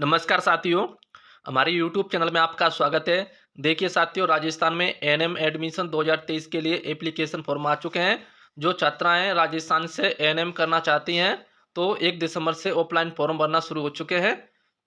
नमस्कार साथियों, हमारे यूट्यूब चैनल में आपका स्वागत है। देखिए साथियों, राजस्थान में एएनएम एडमिशन 2023 के लिए एप्लीकेशन फॉर्म आ चुके हैं। जो छात्राएं राजस्थान से एएनएम करना चाहती हैं तो 1 दिसंबर से ऑफलाइन फॉर्म भरना शुरू हो चुके हैं।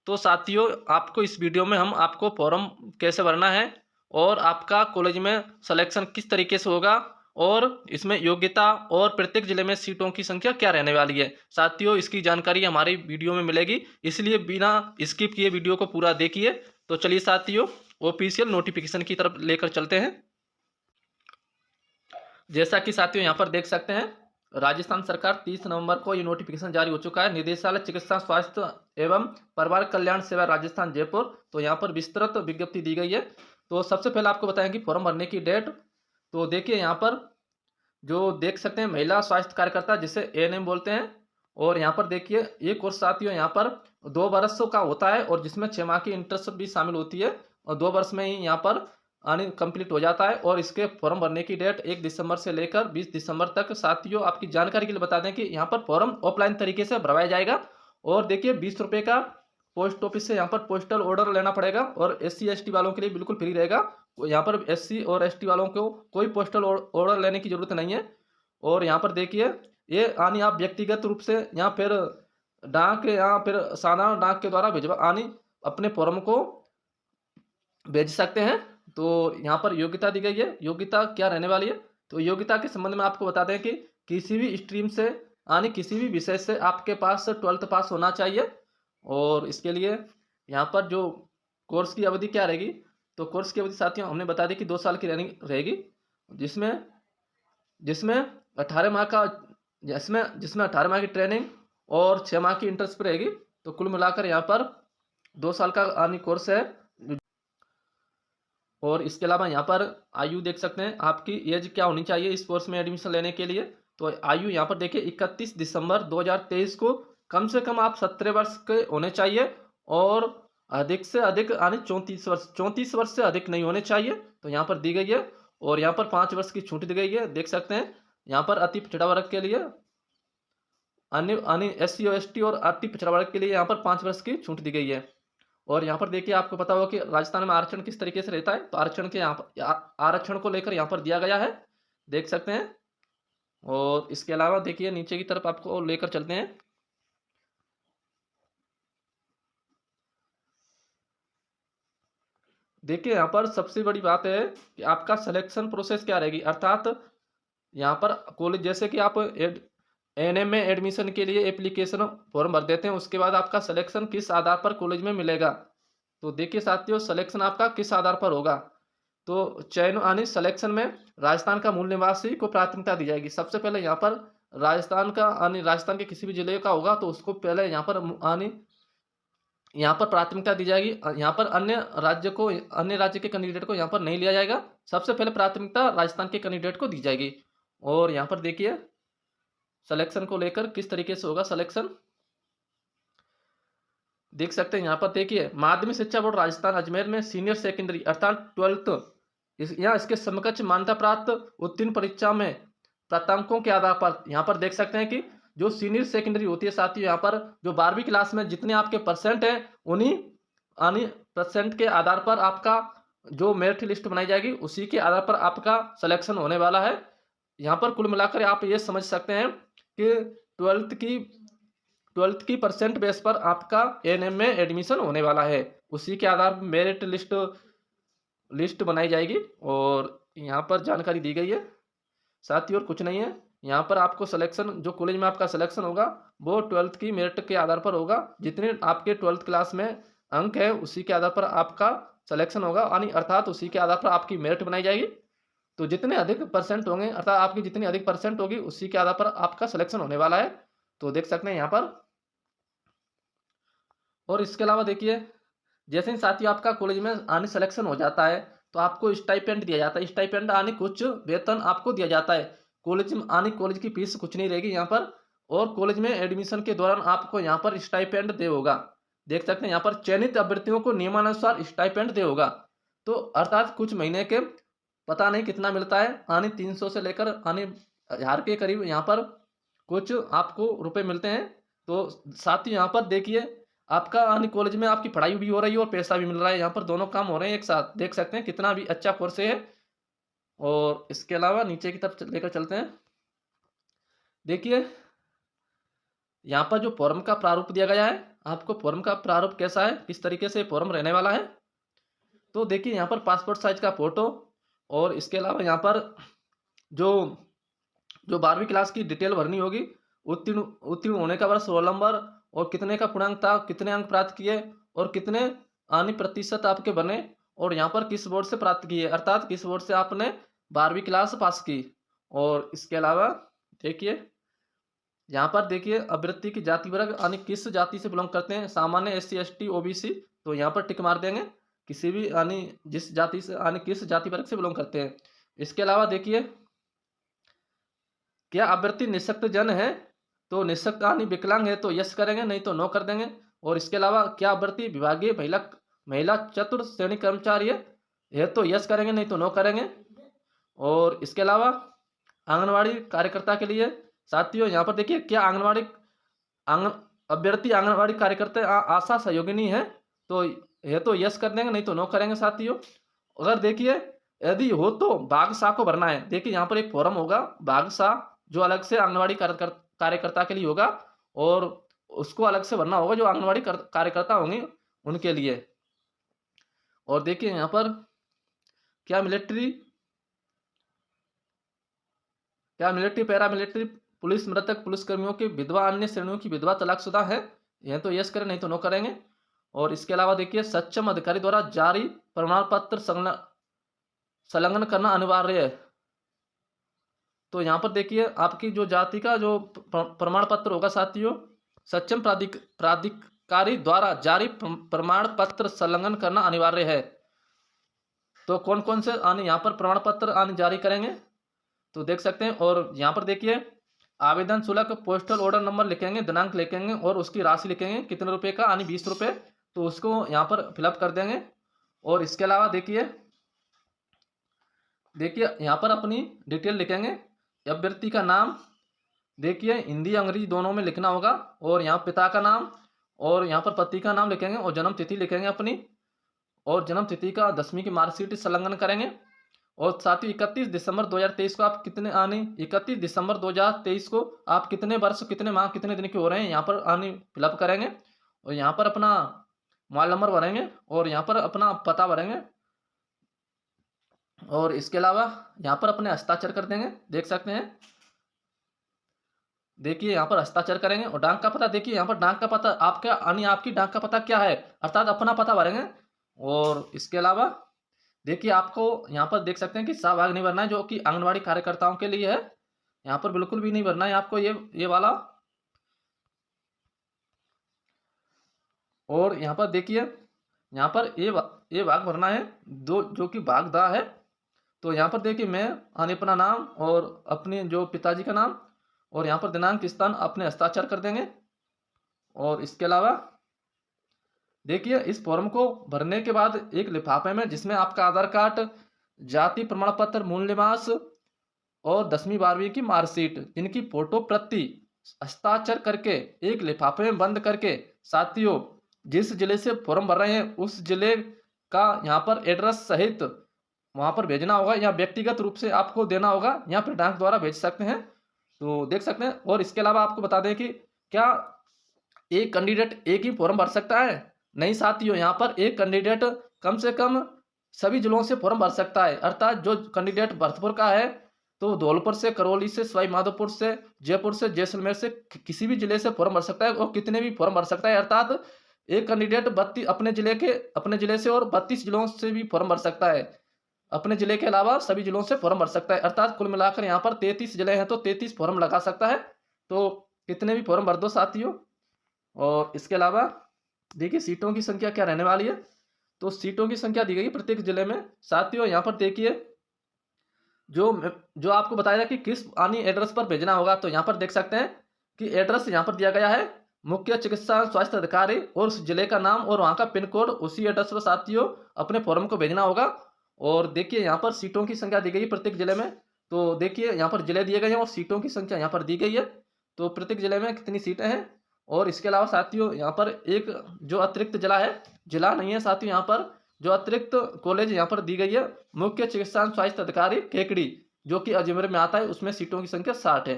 तो साथियों, आपको इस वीडियो में हम आपको फॉर्म कैसे भरना है और आपका कॉलेज में सिलेक्शन किस तरीके से होगा और इसमें योग्यता और प्रत्येक जिले में सीटों की संख्या क्या रहने वाली है, साथियों इसकी जानकारी हमारी वीडियो में मिलेगी, इसलिए बिना स्किप किए वीडियो को पूरा देखिए। तो चलिए साथियों, ऑफिशियल नोटिफिकेशन की तरफ लेकर चलते हैं। जैसा कि साथियों यहाँ पर देख सकते हैं, राजस्थान सरकार 30 नवंबर को ये नोटिफिकेशन जारी हो चुका है। निदेशालय चिकित्सा स्वास्थ्य एवं परिवार कल्याण सेवा राजस्थान जयपुर, तो यहाँ पर विस्तृत विज्ञप्ति दी गई है। तो सबसे पहले आपको बताएंगे फॉर्म भरने की डेट। तो देखिए यहाँ पर जो देख सकते हैं, महिला स्वास्थ्य कार्यकर्ता जिसे एएनएम बोलते हैं। और यहाँ पर देखिए ये कोर्स साथियों यहाँ पर 2 वर्ष का होता है और जिसमें 6 माह की इंटर्नशिप भी शामिल होती है और 2 वर्ष में ही यहाँ पर आने कंप्लीट हो जाता है। और इसके फॉर्म भरने की डेट 1 दिसंबर से लेकर 20 दिसंबर तक। साथियों आपकी जानकारी के लिए बता दें कि यहाँ पर फॉर्म ऑफलाइन तरीके से भरवाया जाएगा। और देखिए 20 रुपये का पोस्ट ऑफिस से यहाँ पर पोस्टल ऑर्डर लेना पड़ेगा और SC ST वालों के लिए बिल्कुल फ्री रहेगा। यहाँ पर SC और ST वालों को कोई पोस्टल ऑर्डर लेने की जरूरत नहीं है। और यहाँ पर देखिए ये आनी आप व्यक्तिगत रूप से या फिर डाक या फिर साधारण डाक के द्वारा भिजवा आनी अपने फॉर्म को भेज सकते हैं। तो यहाँ पर योग्यता दी गई है, योग्यता क्या रहने वाली है। तो योग्यता के संबंध में आपको बता दें कि किसी भी स्ट्रीम से यानी किसी भी विषय से आपके पास 12th पास होना चाहिए। और इसके लिए यहाँ पर जो कोर्स की अवधि क्या रहेगी, तो कोर्स की अवधि साथियों हमने बता दी कि 2 साल की रहेगी, जिसमें जिसमें 18 माह का जिसमें 18 माह की ट्रेनिंग और 6 माह की इंटर्नशिप रहेगी। तो कुल मिलाकर यहाँ पर 2 साल का आनी कोर्स है। और इसके अलावा यहाँ पर आयु देख सकते हैं, आपकी एज क्या होनी चाहिए इस कोर्स में एडमिशन लेने के लिए। तो आयु यहाँ पर देखिए 31 दिसंबर 2023 को कम से कम आप 17 वर्ष के होने चाहिए और अधिक से अधिक यानी 34 वर्ष से अधिक नहीं होने चाहिए। तो यहाँ पर दी गई है। और यहाँ पर 5 वर्ष की छूट दी गई है, देख सकते हैं। यहाँ पर अति पिछड़ा वर्ग के लिए अन्य अन्य SC और ST और अति पिछड़ा वर्ग के लिए यहाँ पर 5 वर्ष की छूट दी गई है। और यहाँ पर देखिए आपको पता होगा कि राजस्थान में आरक्षण किस तरीके से रहता है। तो आरक्षण के यहाँ पर आरक्षण को लेकर यहाँ पर दिया गया है, देख सकते हैं। और इसके अलावा देखिए नीचे की तरफ आपको लेकर चलते हैं। देखिए यहाँ पर सबसे बड़ी बात है कि आपका सिलेक्शन प्रोसेस क्या रहेगी, अर्थात यहाँ पर कॉलेज जैसे कि आप एएनएम में एडमिशन के लिए एप्लीकेशन फॉर्म भर देते हैं, उसके बाद आपका सिलेक्शन किस आधार पर कॉलेज में मिलेगा। तो देखिए साथियों, सिलेक्शन आपका किस आधार पर होगा। तो चयन यानी सिलेक्शन में राजस्थान का मूल निवासी को प्राथमिकता दी जाएगी। सबसे पहले यहाँ पर राजस्थान का यानी राजस्थान के किसी भी जिले का होगा तो उसको पहले यहाँ पर यानी यहाँ पर प्राथमिकता दी जाएगी। यहाँ पर अन्य राज्य के कैंडिडेट को यहाँ पर नहीं लिया जाएगा। सबसे पहले प्राथमिकता राजस्थान के कैंडिडेट को दी जाएगी। और यहाँ पर देखिए सिलेक्शन को लेकर किस तरीके से होगा सिलेक्शन, देख सकते हैं। यहाँ पर देखिए माध्यमिक शिक्षा बोर्ड राजस्थान अजमेर में सीनियर सेकेंडरी अर्थात 12th या इसके समकक्ष मान्यता प्राप्त उत्तीर्ण परीक्षा में प्राप्तांकों के आधार पर यहाँ पर देख सकते हैं कि जो सीनियर सेकेंडरी होती है साथियों, यहाँ पर जो 12वीं क्लास में जितने आपके परसेंट है उन्हीं परसेंट के आधार पर आपका जो मेरिट लिस्ट बनाई जाएगी उसी के आधार पर आपका सिलेक्शन होने वाला है। यहाँ पर कुल मिलाकर आप ये समझ सकते हैं कि 12th की परसेंट बेस पर आपका एएनएम में एडमिशन होने वाला है, उसी के आधार पर मेरिट लिस्ट बनाई जाएगी। और यहाँ पर जानकारी दी गई है साथियों, और कुछ नहीं है। यहाँ पर आपको सिलेक्शन जो कॉलेज में आपका सिलेक्शन होगा वो 12th की मेरिट के आधार पर होगा। जितने आपके 12th क्लास में अंक है उसी के आधार पर आपका सिलेक्शन होगा, यानी अर्थात उसी के आधार पर आपकी मेरिट बनाई जाएगी। तो जितने अधिक परसेंट होंगे अर्थात आपकी जितनी अधिक परसेंट होगी उसी के आधार पर आपका सिलेक्शन होने वाला है। तो देख सकते हैं यहाँ पर। और इसके अलावा देखिए जैसे ही साथियों आपका कॉलेज में आने सिलेक्शन हो जाता है तो आपको स्टाइपेंड दिया जाता है। स्टाइपेंड आने कुछ वेतन आपको दिया जाता है। कॉलेज में आने कॉलेज की फीस कुछ नहीं रहेगी यहाँ पर। और कॉलेज में एडमिशन के दौरान आपको यहाँ पर स्टाइपेंड दे होगा, देख सकते हैं। यहाँ पर चयनित अभ्यर्थियों को नियमानुसार स्टाइपेंड दे होगा। तो अर्थात कुछ महीने के पता नहीं कितना मिलता है, आने 300 से लेकर आने 1000 के करीब यहाँ पर कुछ आपको रुपए मिलते हैं। तो साथ ही यहाँ पर देखिए आपका यानी कॉलेज में आपकी पढ़ाई भी हो रही है और पैसा भी मिल रहा है, यहाँ पर दोनों काम हो रहे हैं एक साथ। देख सकते हैं कितना भी अच्छा कोर्स है। और इसके अलावा नीचे की तरफ लेकर चलते हैं। देखिए यहाँ पर जो फॉर्म का प्रारूप दिया गया है, आपको फॉर्म का प्रारूप कैसा है, किस तरीके से फॉर्म रहने वाला है। तो देखिए यहाँ पर पासपोर्ट साइज का फोटो, और इसके अलावा यहाँ पर जो जो 12वीं क्लास की डिटेल भरनी होगी, उत्तीर्ण उत्तीर्ण होने का वर्ष, रोल नंबर, और कितने का पूर्णांक था, कितने अंक प्राप्त किए, और कितने आने प्रतिशत आपके बने, और यहाँ पर किस बोर्ड से प्राप्त किए, अर्थात किस बोर्ड से आपने 12वीं क्लास पास की। और इसके अलावा देखिए यहाँ पर देखिए अभ्यर्थी की जाति वर्ग यानी किस जाति से बिलोंग करते हैं, सामान्य, एससी, एसटी, ओबीसी, तो यहाँ पर टिक मार देंगे। किसी भी यानी जिस जाति से यानी किस जाति वर्ग से बिलोंग करते हैं। इसके अलावा देखिए क्या अभ्यर्थी निःशक्त जन है, तो निःशक्त यानी विकलांग है तो यस करेंगे, नहीं तो नो कर देंगे। और इसके अलावा क्या अभ्यर्थी विभागीय महिला महिला चतुर्थ श्रेणी कर्मचारी है तो यस करेंगे, नहीं तो नो करेंगे। और इसके अलावा आंगनवाड़ी कार्यकर्ता के लिए साथियों यहाँ पर देखिए क्या आंगन अभ्यर्थी आंगनवाड़ी कार्यकर्ता आशा सहयोगिनी है तो है तो यस कर देंगे, नहीं तो नो करेंगे साथियों। अगर देखिए यदि हो तो भाग सा को भरना है। देखिए यहाँ पर एक फॉर्म होगा भाग सा, जो अलग से आंगनवाड़ी कार्यकर्ता के लिए होगा, और उसको अलग से भरना होगा जो आंगनवाड़ी कार्यकर्ता होंगे उनके लिए। और देखिए यहाँ पर क्या मिलिट्री पैरा मिलिट्री पुलिस मृतक पुलिसकर्मियों की विधवा अन्य श्रेणियों की विधवा तलाकशुदा है, यह तो यस करें, नहीं तो नो करेंगे। और इसके अलावा देखिए सक्षम अधिकारी द्वारा जारी प्रमाण पत्र संलग्न करना अनिवार्य है। तो यहाँ पर देखिए आपकी जो जाति का जो प्रमाण पत्र होगा साथियों, सक्षम प्राधिकारी द्वारा जारी प्रमाण पत्र संलग्न करना अनिवार्य है। तो कौन कौन से आने यहाँ पर प्रमाण पत्र आने जारी करेंगे तो देख सकते हैं। और यहाँ पर देखिए आवेदन शुल्क पोस्टल ऑर्डर नंबर लिखेंगे, दिनांक लिखेंगे, और उसकी राशि लिखेंगे कितने रुपए का, यानी 20 रुपये, तो उसको यहाँ पर फिलअप कर देंगे। और इसके अलावा देखिए यहाँ पर अपनी डिटेल लिखेंगे। अभ्यर्थी का नाम देखिए हिंदी अंग्रेजी दोनों में लिखना होगा, और यहाँ पिता का नाम, और यहाँ पर पति का नाम लिखेंगे, और जन्म तिथि लिखेंगे अपनी, और जन्म तिथि का 10वीं की मार्कशीट संलग्न करेंगे। और साथ ही 31 दिसंबर 2023 को आप कितने आने 31 दिसंबर 2023 को आप कितने वर्ष, कितने माह, कितने दिन के हो रहे हैं यहाँ पर आने फिलअप करेंगे। और यहाँ पर अपना मोबाइल नंबर भरेंगे, और यहाँ पर अपना पता भरेंगे। और इसके अलावा यहाँ पर अपने हस्ताक्षर कर देंगे, देख सकते हैं। देखिए यहाँ पर हस्ताक्षर करेंगे। और डाक का पता देखिए यहाँ पर डाक का पता आपका यानी आपकी डाक का पता क्या है, अर्थात अपना पता भरेंगे। और इसके अलावा देखिए आपको यहाँ पर देख सकते हैं कि सहभाग नहीं भरना है, जो कि आंगनवाड़ी कार्यकर्ताओं के लिए है। यहाँ पर बिल्कुल भी नहीं भरना है आपको ये वाला। और यहाँ पर देखिए यहाँ पर ये भाग भरना है दो, जो कि भाग दा है। तो यहाँ पर देखिए मैं अपना नाम और अपने जो पिताजी का नाम, और यहाँ पर दिनांक स्थान अपने हस्ताक्षर कर देंगे। और इसके अलावा देखिए इस फॉर्म को भरने के बाद एक लिफाफे में, जिसमें आपका आधार कार्ड, जाति प्रमाण पत्र, मूल निवास, और 10वीं 12वीं की मार्कशीट, इनकी फोटो प्रति हस्ताक्षर करके एक लिफाफे में बंद करके साथियों जिस जिले से फॉर्म भर रहे हैं उस जिले का यहाँ पर एड्रेस सहित वहाँ पर भेजना होगा, या व्यक्तिगत रूप से आपको देना होगा, या फिर डाक द्वारा भेज सकते हैं, तो देख सकते हैं। और इसके अलावा आपको बता दें कि क्या एक कैंडिडेट एक ही फॉर्म भर सकता है? नहीं साथियों, यहाँ पर एक कैंडिडेट कम से कम सभी जिलों से फॉर्म भर सकता है। अर्थात जो कैंडिडेट भरतपुर का है तो धौलपुर से, करौली से, सवाई माधोपुर से, जयपुर से, जैसलमेर से, किसी भी जिले से फॉर्म भर सकता है, और कितने भी फॉर्म भर सकता है। अर्थात एक कैंडिडेट 32 अपने जिले से और 32 जिलों से भी फॉर्म भर सकता है। अपने जिले के अलावा सभी जिलों से फॉर्म भर सकता है। अर्थात कुल मिलाकर यहाँ पर 33 जिले हैं तो 33 फॉर्म लगा सकता है। तो कितने भी फॉर्म भर दो साथियों। और इसके अलावा देखिए सीटों की संख्या क्या रहने वाली है, तो सीटों की संख्या दी गई प्रत्येक जिले में साथियों। यहाँ पर देखिए जो आपको बताया कि किस आनी एड्रेस पर भेजना होगा, तो यहाँ पर देख सकते हैं कि एड्रेस यहाँ पर दिया गया है, मुख्य चिकित्सा स्वास्थ्य अधिकारी और उस जिले का नाम और वहाँ का पिन कोड, उसी एड्रेस पर साथियों अपने फॉर्म को भेजना होगा। और देखिए यहाँ पर सीटों की संख्या दी गई प्रत्येक जिले में, तो देखिए यहाँ पर जिले दिए गए हैं और सीटों की संख्या यहाँ पर दी गई है। तो प्रत्येक जिले में कितनी सीटें हैं और इसके अलावा साथियों यहाँ पर एक जो अतिरिक्त जिला नहीं है साथियों, यहाँ पर जो अतिरिक्त कॉलेज यहाँ पर दी गई है, मुख्य चिकित्सा स्वास्थ्य अधिकारी केकड़ी, जो कि अजमेर में आता है, उसमें सीटों की संख्या 60 है।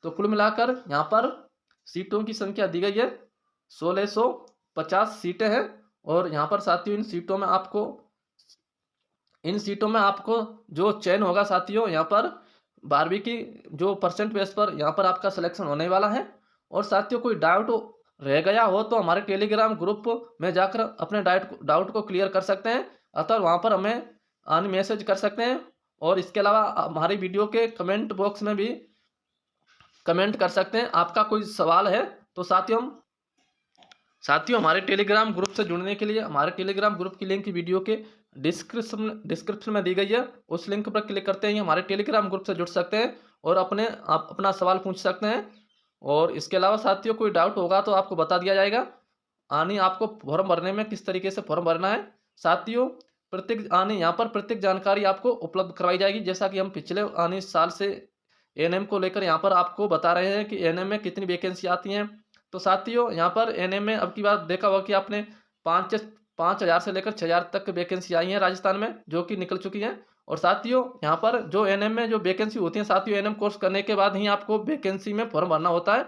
तो कुल मिलाकर यहाँ पर सीटों की संख्या दी गई है 1650 सीटें हैं। और यहाँ पर साथियों इन सीटों में आपको जो चयन होगा साथियों, यहाँ पर 12वीं की जो परसेंट बेस पर यहाँ पर आपका सिलेक्शन होने वाला है। और साथियों कोई डाउट रह गया हो तो हमारे टेलीग्राम ग्रुप में जाकर अपने डाउट को क्लियर कर सकते हैं, अतः वहाँ पर हमें मैसेज कर सकते हैं। और इसके अलावा हमारी वीडियो के कमेंट बॉक्स में भी कमेंट कर सकते हैं। आपका कोई सवाल है तो साथियों हमारे टेलीग्राम ग्रुप से जुड़ने के लिए हमारे टेलीग्राम ग्रुप की लिंक वीडियो के डिस्क्रिप्शन में दी गई है, उस लिंक पर क्लिक करते ही हमारे टेलीग्राम ग्रुप से जुड़ सकते हैं और आप अपना सवाल पूछ सकते हैं। और इसके अलावा साथियों कोई डाउट होगा तो आपको बता दिया जाएगा। आपको फॉर्म भरने में किस तरीके से फॉर्म भरना है साथियों, यहाँ पर प्रत्येक जानकारी आपको उपलब्ध करवाई जाएगी। जैसा कि हम पिछले साल से एएनएम को लेकर यहाँ पर आपको बता रहे हैं कि एएनएम में कितनी वैकेंसी आती हैं। तो साथियों यहाँ पर एएनएम में अब की बार देखा होगा कि आपने 5,000 से लेकर 6,000 तक वैकेंसी आई है राजस्थान में, जो कि निकल चुकी हैं। और साथियों यहाँ पर जो एएनएम में जो वैकेंसी होती है साथियों, एएनएम कोर्स करने के बाद ही आपको वैकेंसी में फॉर्म भरना होता है।